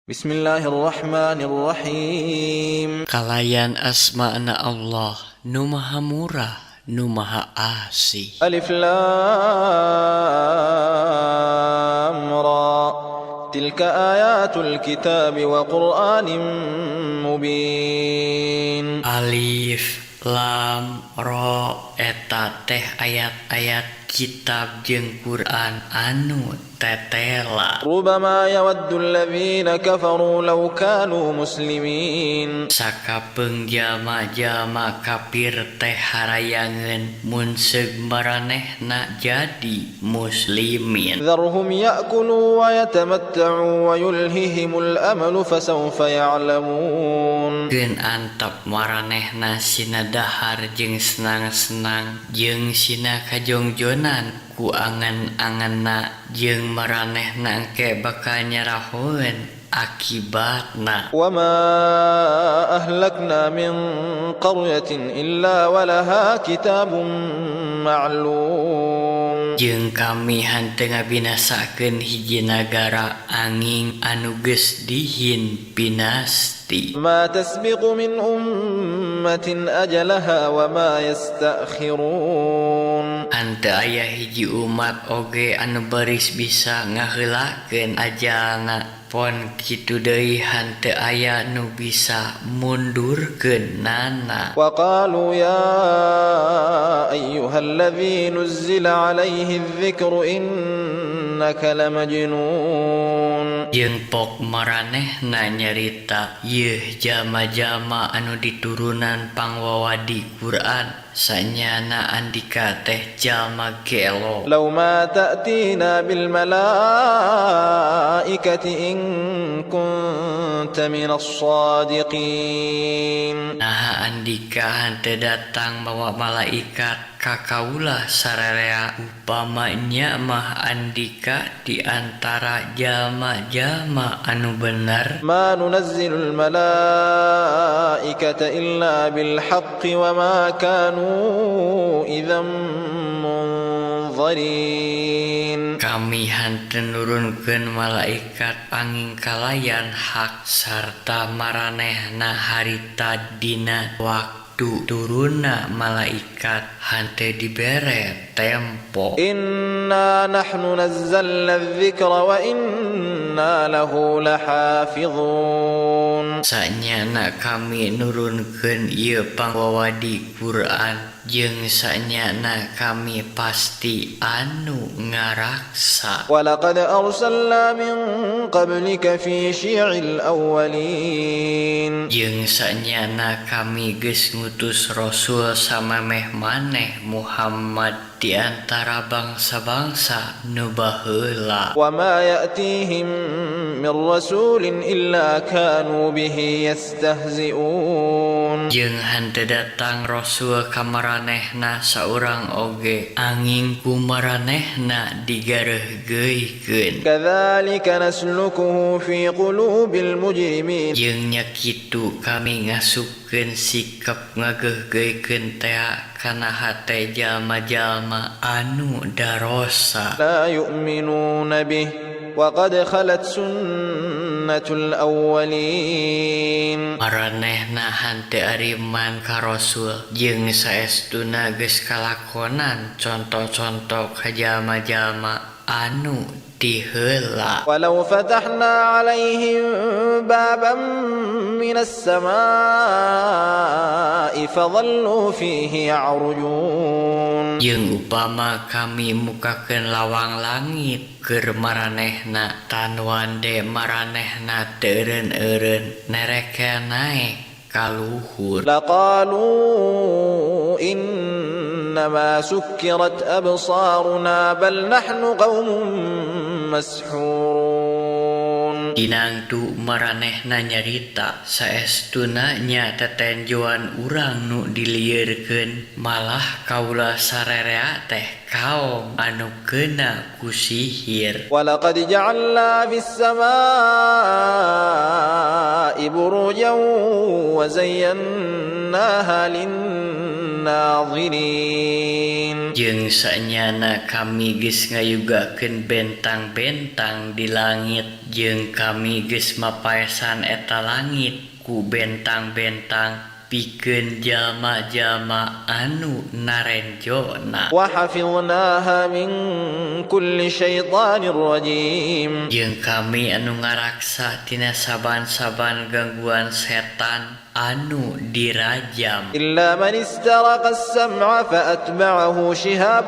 Bismillahirrahmanirrahim. Kalayan asma'na Allah, nu maha murah, nu maha asih. Alif Lam Ra. Tilka ayatul kitab wa Qur'anin mubin. Alif Lam Ra eta teh ayat-ayat kitab jeung Quran anu tetela. Rubama yawaddu alladhina kafaru law kanu muslimin. Sakapeung jalma-jalma kafir teh harayangeun mun seug maranehna jadi muslimin. Dharhum ya'kulu wa yatamatta'u wa yulhihimul amalu fasawfa ya'lamun. Keun antep maranehna sina dahar jeung senang-senang jeung sina kajongjonan ku angan-anganna jeung maranehna engke bakal nyarahoeun akibatna. Wa ma ahlakna min qaryatin illa walaha kitabun ma'lum. Jeung kami henteu ngabinasakeun hiji nagara angin anu geus dihin pinasti. Ma tasbiqu min ummatin ajalaha wa ma yastakhirun. Henteu aya hiji umat oge anu baris bisa ngaheulakeun ajalna. Pon kitu deui henteu aya nu bisa mundurkeunana. Wa qalu ya ayyuhalladzi nuzzila alaihi adh-dhikru innaka lamajnun. Jeung pok maranehna nyarita yeuh jalma-jalma anu diturunan pangwawadi Quran sanyana andika teh jalma gelo. Law ma ta'tina bil malaikati in kunta minas shadiqin. Nah andika henteu datang bawa malaikat ka kaula sararea upamanya mah andika di antara jalma-jalma anu bener. Ma nunazzilul malaikata illa bil haqqi wa ma kanu idzan munzirin. Kami henteu nurunkeun malaikat angin kalayan hak sarta maranehna harita dina waktu turunna malaikat henteu dibere tempo. Inna nahnu nazzalna adh-dhikra wa inna lahu lahafizun. Sanyana kami nurunkeun ieu pangwawadi Quran jeung sanyana kami pasti anu ngaraksa. Wa laqad arsalna min qablika fi syi'il awwalin. Jeung sanyana kami geus ngutus rasul samemeh maneh Muhammad di antara bangsa-bangsa nu baheula. Wa ma ya'tihim min rasulin illa kanu bihi yastahzi'un. Jeung henteu datang rasul ka maranehna saurang oge angin ku maranehna digareuhgeuykeun. Kadzalika naslukuhu fi qulubil mujrimin. Jeung nya kitu kami ngasupkeun sikap ngageuhgeuykeun teh kana hate jalma-jalma anu darosa. La yu'minuna bih wa qad khalat sunnatul awwalin. Maranehna henteu ariman ka rasul jeung saestuna geus kalakonan contoh-contoh ka jalma-jalma anu tiheula. Walau fatahna alaihim baban minas samaa'i fadhallu fihi ya'rujun. Jeung upama kami mukakeun lawang langit keur maranehna tan wande maranehna teu eureun-eureun nereke naek ka luhur. Laqalu innama sukkirat absaruna bal nahnu qaumun mashhurun. Dinangtu maranehna nyarita saestuna nya tetenjoan urang nu dilieurkeun malah kaula sarerea teh kaom anu keuna ku sihir. Walaqad ja'alna fis samaa'i burujan wa zayyannaha lin ناظرين Jeung sanyana kami geus ngayugakeun bentang-bentang di langit jeung kami geus mapaesan eta langit ku bentang-bentang pikeun jalma-jalma anu narenjona وحفظناها من كل شيطان رجيم jeung kami anu ngaraksa tina saban-saban gangguan setan anu dirajam إلا من استرق السمع فأتبعه شهاب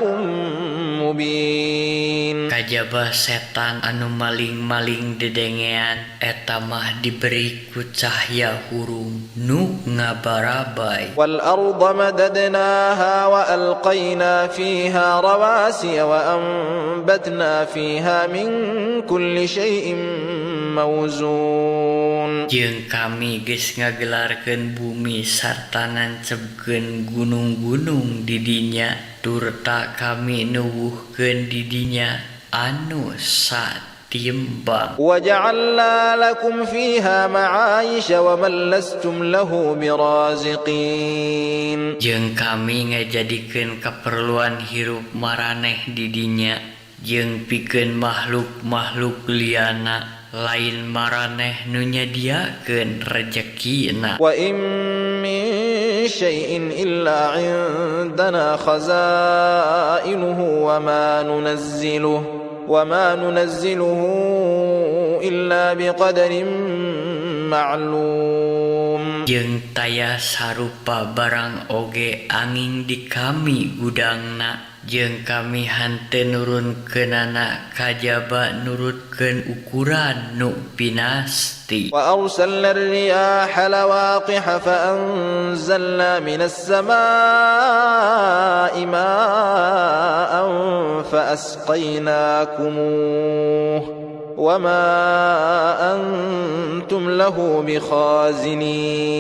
مبين kajaba setan anu maling-maling dedengean eta mah diberi ku cahya hurung nu ngabarabai والأرض مددناها وألقينا فيها رواسي وأنبتنا فيها من كل شيء موزون jeung kami geus ngagelarkeun bumi sarta nancebkeun gunung-gunung di dinya turta kami nuwuhkeun di dinya anu satimbang وجعلنا لكم فيها معايش ومن لستم له برازقين jeung kami ngajadikeun kaperluan hirup maraneh di dinya jeung pikeun makhluk-makhluk liana lain maraneh nu nyadiakeun rezekina وإن من شيء إلا عندنا خزائنه وما ننزله إلا بقدر معلوم jeung taya sarupa barang oge angin di kami gudangna jeung kami henteu nurunkeunana kajaba nurutkeun ukuran nu pinasti وأرسلنا الرياح لواقح فأنزلنا من السماء ماء فأسقيناكموه وما أنتم له بخازنين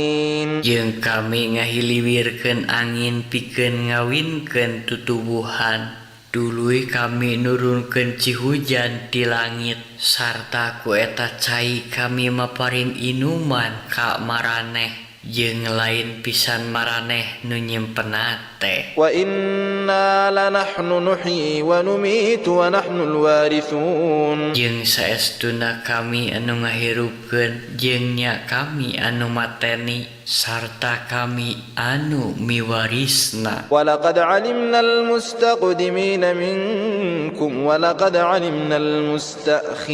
jeung kami ngahiliwirkeun angin pikeun ngawinkeun tutubuhan dului kami nurunkeun cihujan ti langit sarta ku eta cai kami maparin inuman ka maraneh jeung lain pisan maraneh nu nyimpenna teh وإنا لنحن نحيي ونميت ونحن الوارثون jeung saestuna kami anu ngahirupkeun jeung nya kami anu mateni sarta kami anu miwarisna ولقد علمنا المستقدمين منكم ولقد علمنا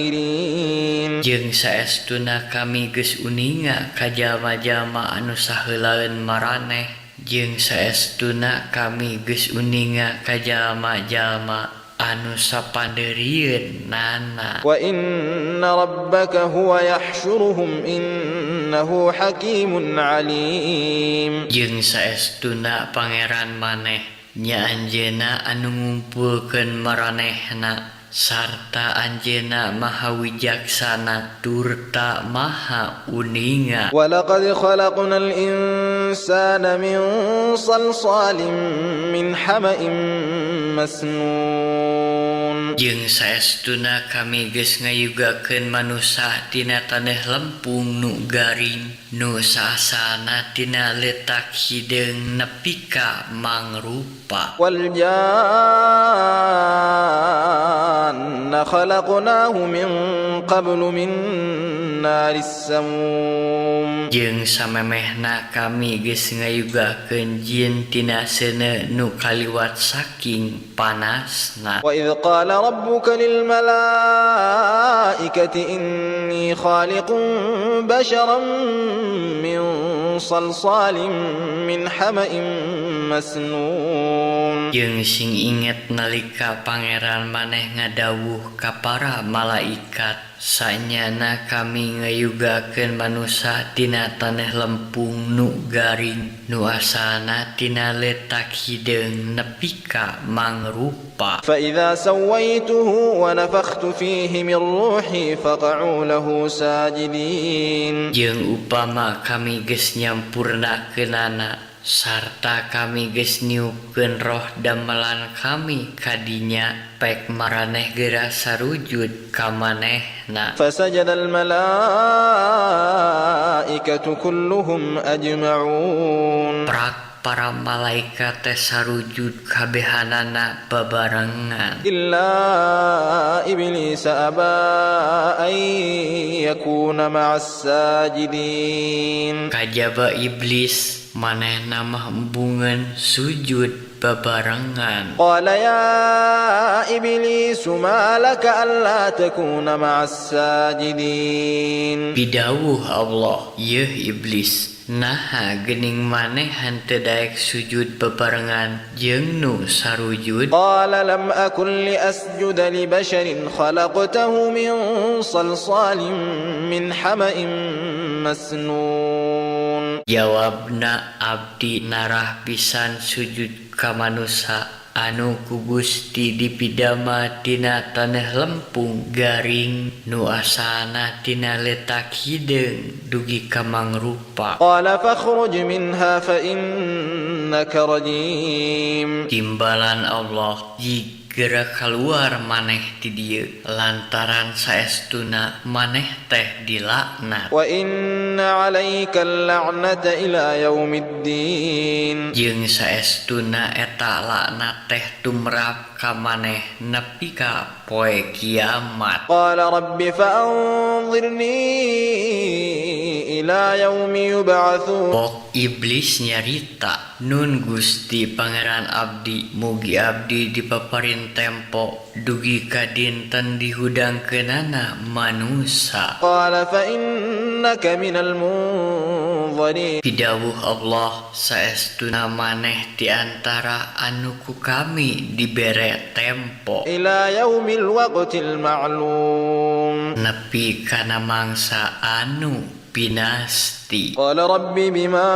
المستأخرين jeung saestuna kami geus uninga ka jalma-jalma anu saheulaeun maraneh jeung saestuna kami geus uninga ka jalma-jalma anu sapandeurieun nana وإن ربك هو يحشرهم إنه حكيم عليم jeung saestuna pangeran maneh nya anjeunna anu ngumpulkeun maranehna sarta anjeunna maha wijaksana turta maha uninga ولقد خلقنا الإنسان من صلصال من حمأ مسنون jeung saestuna kami geus ngayugakeun manusa tina taneuh lempung nu garing nu saasana tina letak hideung nepi ka mangrupa والجان خلقناه من قبل من نار السموم jeung samemehna kami geus ngayugakeun jin tina seuneu nu kaliwat saking panasna وإذ قال ربك للملائكة إني خالق بشرا من صلصال من حمأ مسنون jeung sing inget nalika pangeran maneh ngadawuh ka para malaikat sanyana kami ngayugakeun manusa tina taneuh lempung nu garing nu asalna tina letak hideung nepi ka mangrupa فإذا سويته ونفخت فيه من روحي فقعوا له ساجدين jeung upama kami geus nyampurnakeunana sarta kami geus niupkeun roh damelan kami kadinya pek maraneh geura sarujud ka manehna فسجد الملائكة والملائكة كلهم أجمعون. Para malaikat teh sarujud kabehanana babarengan. إلا إبليس أبى أن يكون مع الساجدين. Kajaba iblis manehna mah embungeun sujud babarengan. قال يا إبليس ما لك ألا تكون مع الساجدين. Bidawuh Allah, yeuh iblis, naha geuning maneh henteu daek sujud bebarengan jeung nu sarujud? قال لم أكن لأسجد لبشر خلقته من صلصال من حمأ مسنون. Jawabna, abdi narah pisan sujud ka manusa anu ku Gusti dipidama tina tanah lempung garing nu asalna tina letak hideung dugi ka mangrupa. قال فاخرج منها فإنك رجيم. Timbalan Allah, jigera keluar maneh ti dieu lantaran saestuna maneh teh dilaknat. وإن عليك اللعنة إلى يوم الدين. Jeung saestuna eta laknat teh tumrap ka maneh nepi ka poe kiamat. قال رب فأنظرني إلى يوم يبعثون. Pok iblis nyarita, nun Gusti Pangeran abdi mugi abdi dipaparin tempo dugi ka dinten dihudangkeunana manusa. قال فإنك من المنظرين. Pidawuh Allah, saestuna maneh ti antara anu ku kami dibere tempo إلى يوم الوقت المعلوم. nepi kana mangsa anu pinasti. قال رب بما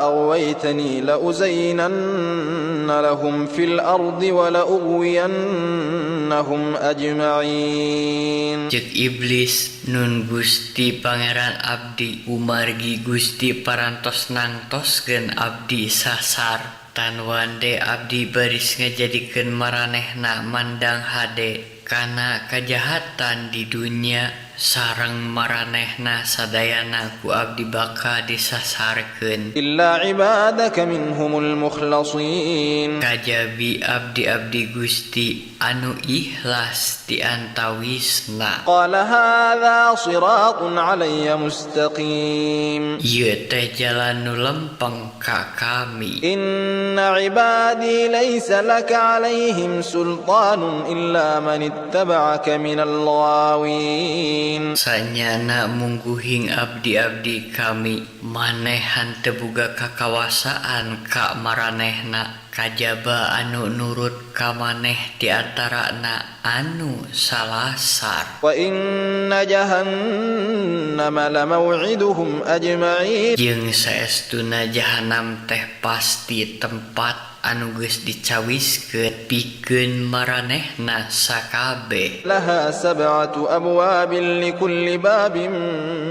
أغويتني لأزينن لهم في الأرض ولأغوينهم أجمعين. Cek iblis, nun Gusti Pangeran abdi umargi Gusti parantos nangtoskeun abdi sasar. Tan wande abdi baris ngajadikeun maranehna mandang hade kana kajahatan di dunia sareng maranehna sadayana ku abdi baka disasarkeun. إلا عبادك منهم المخلصين. Kajabi abdi-abdi Gusti anu ikhlas di antawisna. قال هذا صراط علي مستقيم. Ieu teh jalan nu lempeng ka kami. إن عبادي ليس لك عليهم سلطان إلا من اتبعك من الغاوين. Sanyana mungguhing abdi-abdi kami maneh hanteu boga kakawasaan ka maranehna. Kajaba anu nurut ka maneh di antarana anu salasar. وإن جهنم لموعدهم أجمعين. Jeung saestuna jahanam teh pasti tempat anu geus dicawiskeun pikeun maranehna sakabeh. لها 7 أبواب لكل باب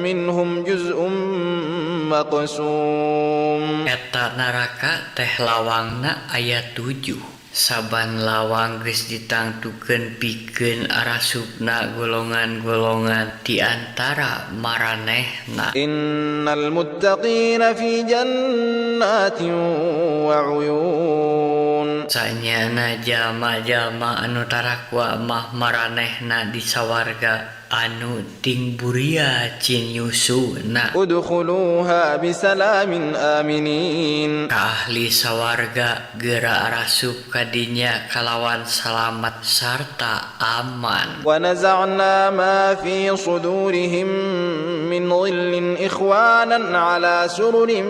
منهم جزء مقسوم. Eta neraka teh lawangna aya 7. Saban lawang geus ditangtukeun pikeun arasupna golongan-golongan di antara maranehna. Innal muttaqina fi jannatin wa uyun. Sanyana jalma-jalma anu tarakwa mah maranehna di sawarga anu ting buria cin yusuna. Udkhuluha bisalamin aminin. Ka ahli sawarga geura arasup kadinya kalawan salamat sarta aman. Wa naza'na ma fi sudurihim min dhillin ikhwanan ala sururin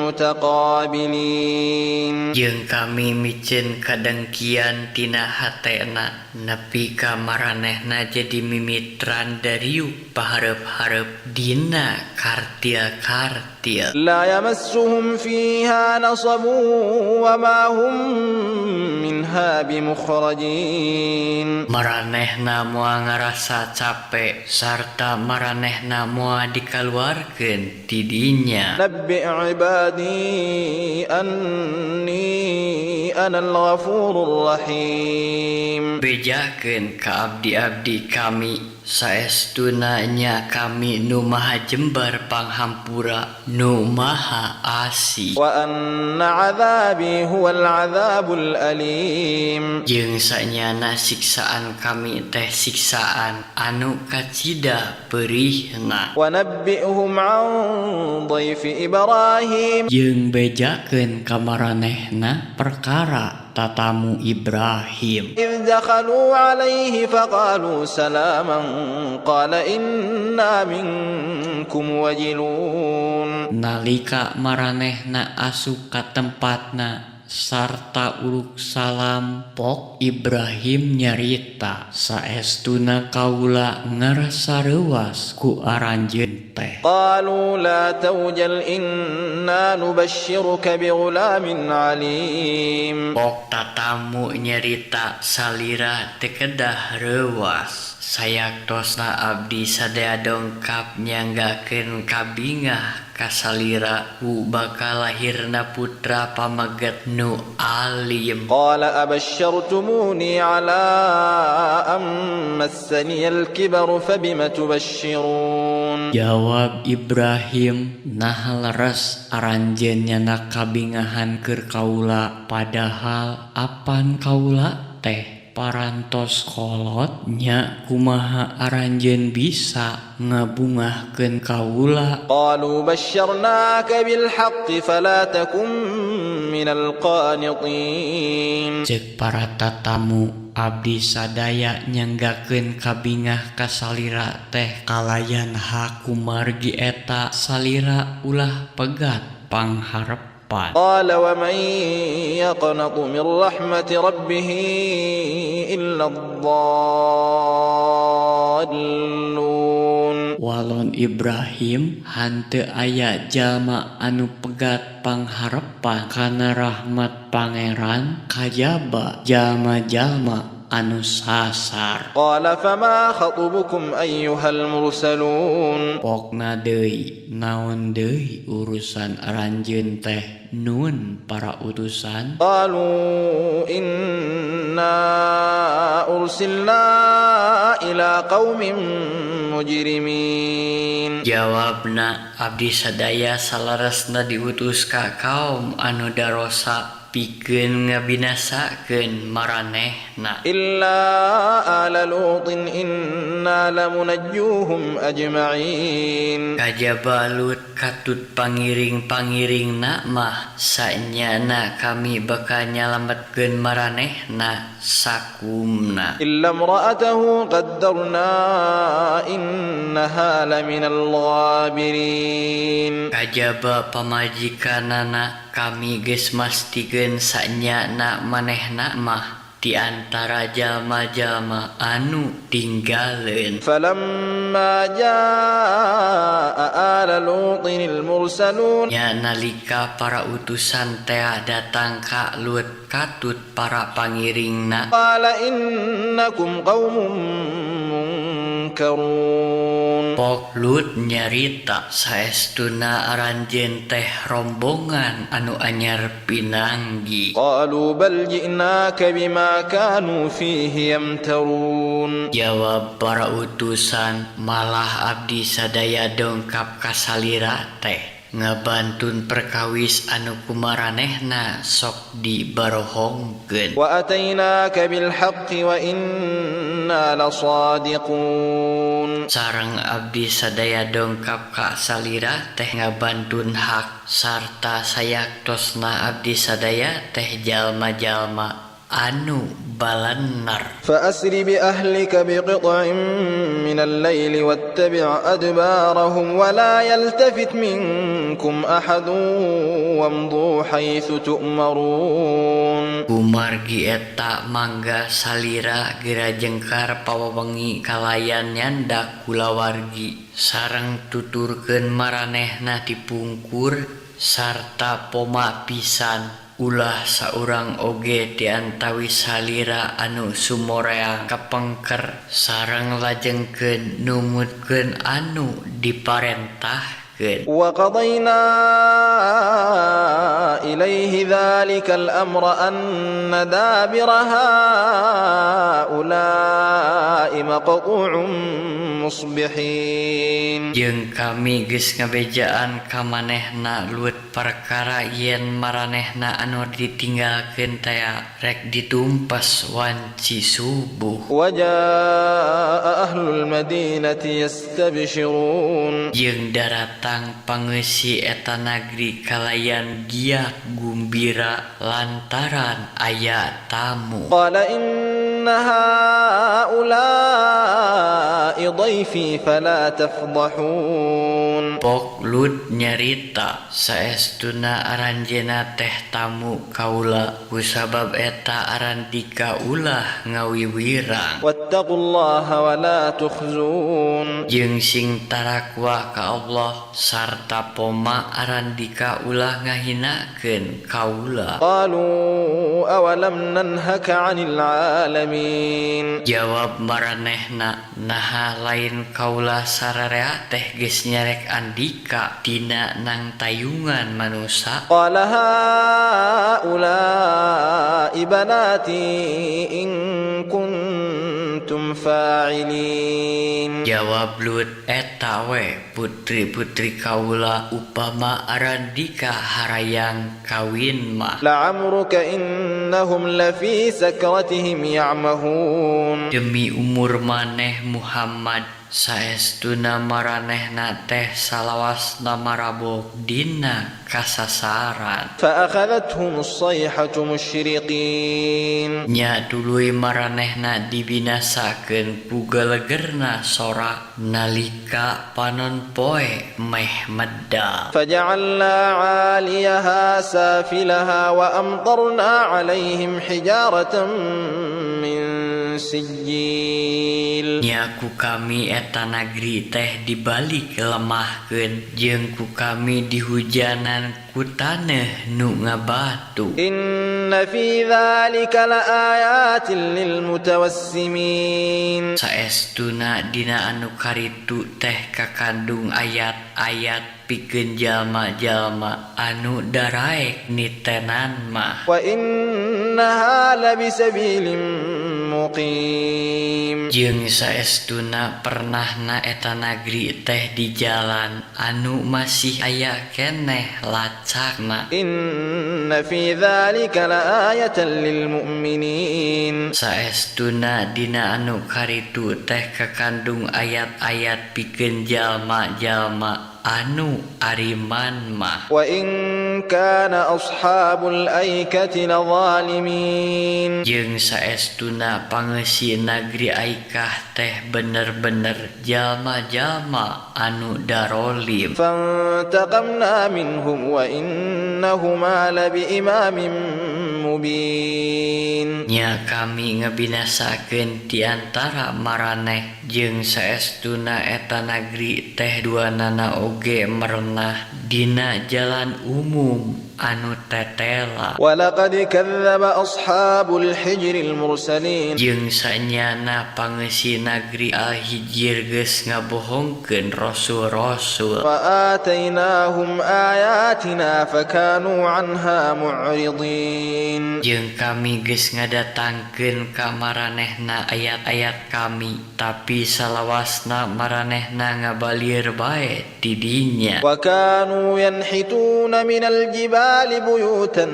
mutaqabilin. Jeung kami micen kadengkian tina hatena nepi ka maranehna jadi mimitran dariuk pahareup-hareup dina kartil-kartil. La yamassuhum fiha nasabun wa ma hum minha bimukhrajin. Maranehna moal ngarasa capek sarta maranehna moal dikaluarkeun ti dinya. Nabbi' ibadi anni anal ghafurur rahim. Bejakeun ka abdi-abdi kami saestuna nya kami nu maha jembar panghampura nu maha asih wa anna 'adzabi huwal 'adzabul alim jeung sanyana siksaan kami teh siksaan anu kacida perihna wa nabbi'hum 'an dhaifi Ibrahim jeung bejakeun ka maranehna perkara tatamu Ibrahim إذ دخلوا عليه فقالوا سلاما قال إنا منكم وجلون nalika maranehna asup ka tempatna sarta uruk salam pok Ibrahim nyarita saestuna kaula ngarasa reuas ku aranjeun teh قالوا لا توجل إنا نبشرك بغلام عليم pok tatamu nyarita salira teu kedah reuas sayaktos abdi sadaya dongkap nyanggakeun kabingah kasalira ku bakal lahirna putra pamaget nu alim قال أبشرتموني على أن مسني الكبر فبم تبشرون jawab Ibrahim nah leres aranjeun nyana kabingahan keur kaula padahal apan kaula teh parantos kolot nya kumaha aranjeun bisa ngabungahkeun kaula قالوا بشرناك بالحق فلا تكن من القانطين cek para tatamu abdi sadaya nyanggakeun kabingah kasalira teh kalayan haku margi eta salira ulah pegat pangharep قال ومن يقنط من رحمة ربه إلا الضالون walon Ibrahim hanteu aya jalma anu pegat pangharepan kana rahmat pangeran kajaba jalma-jalma anu sasar قال فما خطبكم أيها المرسلون pokna deui naon deui urusan aranjeun teh nun para utusan قالوا إنا أرسلنا إلى قوم مجرمين jawabna abdi sadaya salaresna diutus ka kaum anu darosa pikeun ngabinasakeun maranehna إلا آل لوط إنا لمنجوهم أجمعين kajaba Lut katut pangiring-pangiringna mah sanyana kami bakal nyalametkeun maranehna sakumna إلا امرأته قدرنا إنها لمن الغابرين kajaba pamajikanana kami geus mastikeun sanyana manehna mah di antara jalma-jalma anu tinggaleun فلما جاء آل لوط المرسلون nya nalika para utusan teh datang ka Lut katut para pangiringna قال إنكم قوم منكرون pok Lut nyarita saestuna aranjeun teh rombongan anu anyar pinanggi قالوا بل جئناك بما كانوا فيه يمترون jawab para utusan malah abdi sadaya dongkap kasalira teh ngabantun perkawis anu kumaranehna sok dibarohongkeun وأتيناك بالحق وإنا لصادقون sareng abdi sadaya dongkap ka salira teh ngabantun hak sarta sayaktosna abdi sadaya teh jalma-jalma anu balanar فأسر بأهلك بقطع من الليل واتبع أدبارهم ولا يلتفت منكم أحد وامضوا حيث تؤمرون kumargi eta mangga salira gera jengkar pawawengi kalayan nyandak kulawargi sareng tuturkeun maranehna dipungkur sarta poma pisan ulah saurang oge diantawi salira anu sumoreang kapengker sareng lajengkeun numutkeun anu diparentahkeun nyaritakeun. وقضينا إليه ذلك الأمر أن دابر هؤلاء مقطوع مصبحين. Jeung kami geus ngabejaan ka manehna luwet perkara yen maranehna anu ditinggalkeun teh rek ditumpas wanci subuh. وجاء أهل المدينة يستبشرون. Jeung daratang pangeussi eta nagri kalayan giat gumbira lantaran aya tamu. قال إن هؤلاء ضيفي فلا تفضحون. Pok Lut nyarita saestuna aranjeunna teh tamu kaula kusabab eta aran tika ulah ngawiwirang. واتقوا الله ولا تخزون. Jeung sing tarakwa ka Allah sarta poma aran dika ulah ngahinakeun kaula. قالوا أولم ننهك عن العالمين. Jawab maranehna, naha lain kaula sararea teh geus nyarek andika tina nang tayungan manusa. قال هؤلاء بناتي إن كنتم فاعلين. Jawab Lut, eta we putri-putri kaula upama aran dika harayang kawin mah. لعمرك إنهم لفي سكرتهم يعمهون. Demi umur maneh Muhammad saestuna maranehna teh salawasna marabok dina kasasaran. فأخذتهم الصيحة مشرقين. Nya duluy maranehna dibinasakeun ku galegerna sora nalika panon poe meh medal. فجعلنا عاليها سافلها وأمطرنا عليهم حجارة من سجيل. Nya ku kami eta nagri teh dibalik lemahkeun jeung ku kami dihujanan ku taneuh nu ngabatu. إن في ذلك لآيات للمتوسمين. Saestuna dina anu karitu teh kakandung ayat-ayat pikeun jalma-jalma anu daraek nitenan mah. وإنها لبسبيل مقيم. Jeung saestuna pernahna eta nagri teh di jalan anu masih aya keneh lacakna. إن في ذلك لآية للمؤمنين. Saestuna dina anu karitu teh kakandung ayat-ayat pikeun jalma-jalma anu ariman mah. وإن كان أصحاب الأيكة لظالمين. Jeung saestuna pangeussi nagri Aikah teh bener-bener jalma-jalma anu darolim. فانتقمنا منهم وإنهما لبإمام مبين. Nya kami ngabinasakeun ti antara maraneh jeung saestuna eta nagri teh duanana oge merenah dina jalan umum anu tetela. ولقد كذب أصحاب الحجر المرسلين. Jeung sanyana pangeussi nagri Al-Hijr geus ngabohongkeun rasul-rasul. وآتيناهم آياتنا فكانوا عنها معرضين. Jeung kami geus ngadatangkeun ka maranehna ayat-ayat kami, tapi salawasna maranehna ngabalir bae ti dinya. وكانوا ينحتون من الجبال بيوتا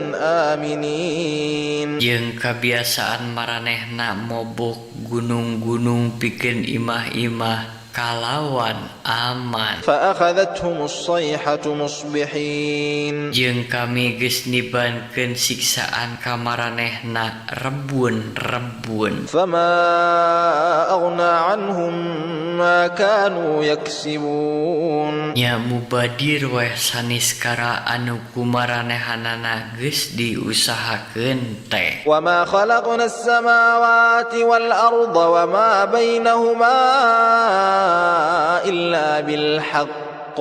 آمنين. Jeung kabiasaan maranehna mobok gunung-gunung pikeun imah-imah kalawan aman. فأخذتهم الصيحة مصبحين. Jeung kami geus nibankeun siksaan ka maranehna rebun-rebun. فما أغنى عنهم ما كانوا يكسبون. Nya mubadir weh saniskara anu kumaranehanana geus diusahakeun teh. وما خلقنا السماوات والأرض وما بينهما إلا بالحق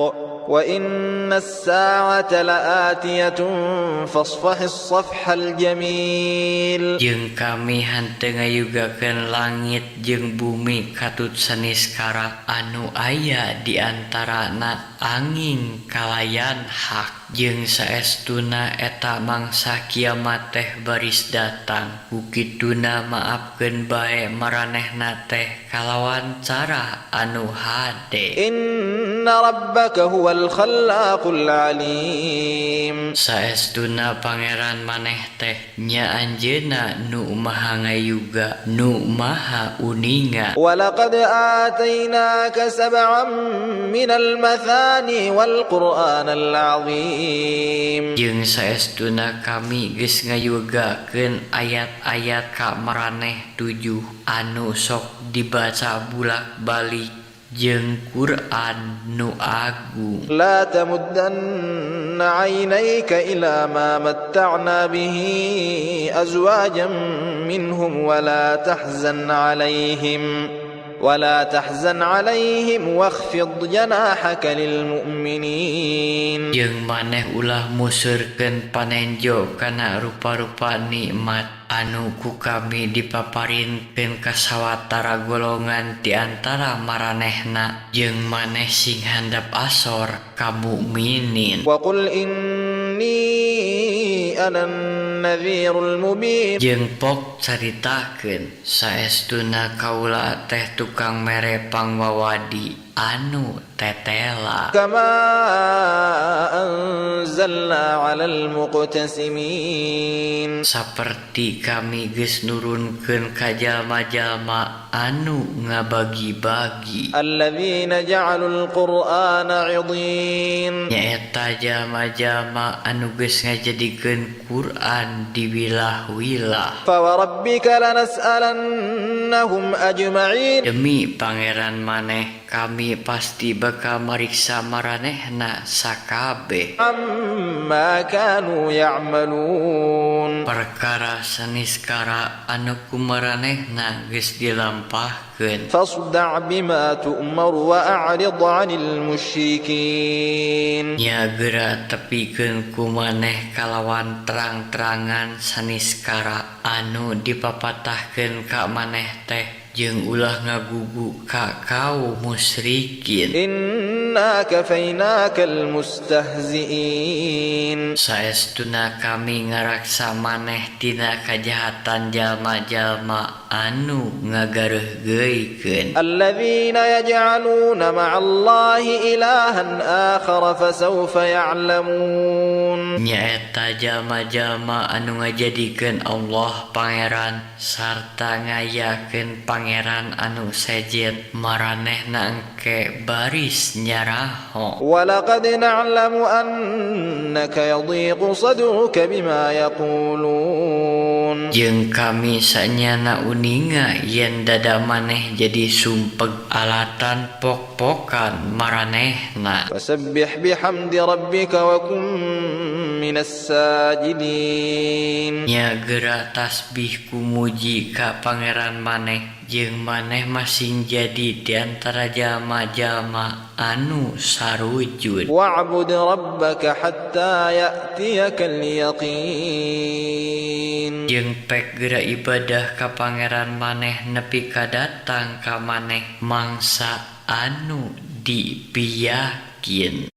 وإن الساعة لآتية فاصفح الصفح الجميل Jeung kami henteu ngayugakeun langit jeung bumi katut saniskara anu aya di antarana angin kalayan hak jeung saestuna eta mangsa kiamat teh baris datang kukituna maafkeun bae maranehna teh kalawan cara anu hade. Inna rabbaka huwal khallaqul alim. Saestuna pangeran maneh teh nya anjeunna nu maha ngayuga nu maha uninga. Walaqad atainaka sab'an minal mathani wal qur'anal azim. Jeung saestuna kami geus ngayugakeun ayat-ayat ka maraneh 7 anu sok dibaca bulak-balik jeung Quran nu agung. La tamuddanna 'ainayka ila ma matta'na bihi azwajan minhum wa la tahzan 'alaihim wakhfid janahaka lil mu'minin. Jeung maneh ulah musurkeun panenjo kana rupa-rupa nikmat anu ku kami dipaparinkeun ka sawatara golongan di antara maranehna jeung maneh sing handap asor ka mukminin. Wa qul inni anan nadhirul mubin. Jeung pok caritakeun saestuna kaula teh tukang mere pangwawadi anu tetela. Kama anzalna 'alal muqtasimin. Saperti Kami geus nurunkeun ka jalma-jalma anu ngabagi-bagi. Alladzina ja'alul qur'ana 'idhin. Nyaeta jalma-jalma anu geus ngajadikeun Quran diwilah-wilah. Fa warabbika lanas'alannahum ajma'in. Demi pangeran maneh kami pasti bakal mariksa maranehna sakabeh. Amma kanu ya'malun. Perkara saniskara anu kumaranehna geus dilampahkeun. Fasda' bima tu'mar wa a'rid 'anil musyrikin. Nya geura tepikeun kumaneh kalawan terang-terangan saniskara anu dipapatahkeun ka maneh teh jeung ulah ngagugu ka kaum musyrikin. Inna kafainakal mustahzi'in. Saestuna kami ngaraksa maneh tina kajahatan jalma-jalma anu ngagareuhgeuykeun. Alladzina yaj'aluna ma'allahi ilahan akhar fasawfa ya'lamun. Nyaeta jalma-jalma anu ngajadikeun Allah pangeran sarta ngayakeun pangeran anu sejet maranehna engke baris nyaraho. Walaqad na'lamu annaka yadhiqu sadruka bima yaqulun. Jeung kami sanyana uninga yen dada maneh jadi sumpeg alatan pok-pokan maranehna. Fasabbih bihamdi rabbika wa kum minas sajidin. Nya geura tasbih kumuji ka pangeran maneh jeung maneh masing jadi di antara jalma-jalma anu sarujud. Wa'bud rabbaka hatta ya'tiyakal yaqin. Jeung pek geura ibadah ka pangeran maneh nepi ka datang ka maneh mangsa anu dipiyakin.